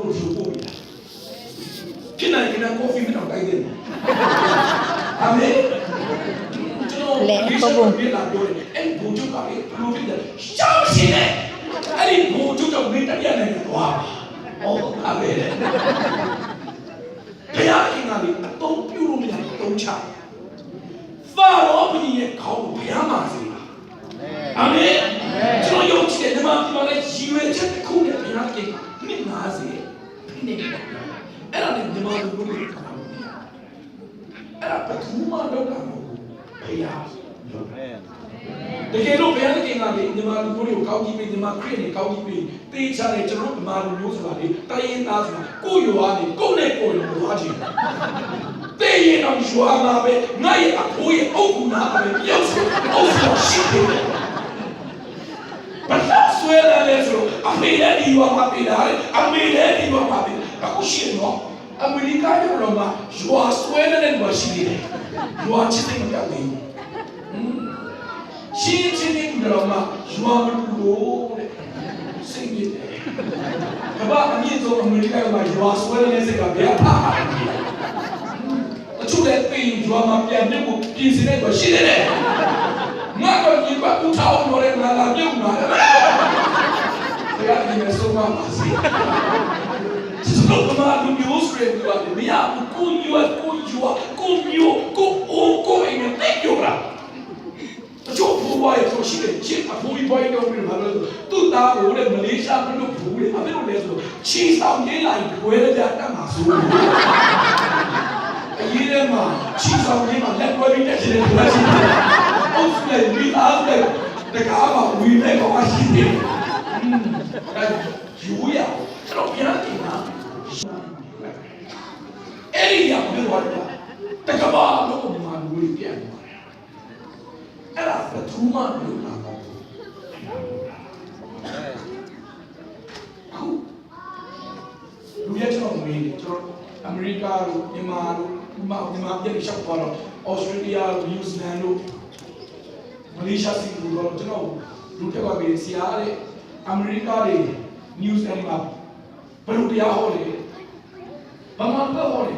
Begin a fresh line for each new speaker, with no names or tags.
တို့ဒီပို့ပြီဖြစ်နိုင်ရင်ကော်ဖီမတောင်တိုက်တယ်အာမင်ကျွန်တော်လေပုံပြလာပြောတယ်အဲ့ဘူကျုပ်ကလေဘလို့ဖြစ်တယ်ရှောင်းရှင်တယ်အဲ့ဒီဘူကျုပ်တော့မိတ္တရနိုင်တယ်သွားဟုတ်ပါပဲဘုရားခင်ကလေအတုံးပြုလို့မရအတုံးချဖာရောဘုရားရဲ့ခေါင်းကိုဘုရားမှာစေတာအာမင်ကျွန်တော်ယုံကြည်တယ်ဒီမှာဒီမှာလည်းရည်ရွယ်ချက်တစ်ခုနဲ့ဘုရားခင်မိ90နေတယ်အဲ့ဒါနဲ့ဒီမှာလူတွေအဲ့ဒါပထမတော့တာမဟုတ်ဘူးဘုရားလုပ်တယ်တကယ်လို့ဘုရားခင်ကလေဒီမှာလူတွေကိုကောင်းကြီးပေးဒီမှာခရစ်တွေကောင်းကြီးပေးတေးချတယ်ကျွန်တော်ဒီမှာလူမျိုးဆိုတာလေတိုင်းရင်းသားဆိုတာကိုယ်ရွာနေကိုယ်နဲ့ကိုယ်ရောသွားချင်တေးရင်တော့ရွာမှာပဲငါရဲ့အဖိုးရဲ့အုပ်ကူနာပဲပြောက်ဆိုအုပ်ဆိုရှိတယ်ဘာလို့ဆွဲလာလဲဆိုအမေလည်းဒီရွာမှာပေးတာလေအမေလည်းဒီရွာမှာပေးအခုရှိတော့အမေရိကန်ရောတော့မှာရွာဆွဲနေတဲ့ရွာရှိတယ်ရွာချစ်တဲ့ကြောက်နေရှင်းချင်းနေတော့မှရွာမတူလို့တဲ့စိတ်ကြီးတယ်ကဘာအမြင့်ဆုံးအမေရိကန်မှာရွာဆွဲနေတဲ့စိတ်ကဘယ်ဟာအချို့လည်းပြင်ရွာမှာပြန်မြုပ်ကိုပြင်စတဲ့တော့ရှိတယ်ငါတော့ဒီဘက်ဦးထောင်းလို့လည်းငါလာမြုပ်မှာဘယ်ကနေမဆုံးမပါစေကျွန်တော်ကမှလူမျိုးစရဲပြောတယ်မရဘူးကိုယူကိုမျိုးကိုအိုးကိုအင်းနဲ့တိတ်ပြောတာအချို့ဘူဝါရဲ့ဆိုရှိတယ်ချစ်အဖိုးကြီးဘွားတော်ပြီးဘာလို့သူ့သားကိုလည်းမလေးရှားမလို့ဘူးလေအဖေတို့လည်းဆိုချီဆောင်ရင်းလိုက်ဝဲကြတတ်မှာဆိုအရေးထဲမှာချီဆောင်ရင်းမှာလက်ဝဲပြီးတက်ချင်တယ်ဘယ်ရှိလဲအုပ်စုနဲ့ဒီအားနဲ့တကားမှာဝီမဲ့ကောရှိတယ်အဲယူရတော့ပြန်တင်တာအဲ့ဒီရောက်ပြောတာတကဘာလို့ဒီမှာလူတွေပြန်သွားတယ်အဲ့ဒါပထမလို့လာတော့လူရဲ့ကျွန်တော်မေးတယ်ကျွန်တော်အမေရိကတို့မြန်မာတို့ဒီမှာပြည်ရှောက်သွားတော့ဩစတြေးလျနယူးဇီလန်တို့မလေးရှားစီတို့တော့ကျွန်တော်လူတစ်ခါမေးဆရာတဲ့အမေရိကတွေနယူးဇီလန်မှာဘယ်လိုတရားဟောလဲဘာမှမဟောလဲ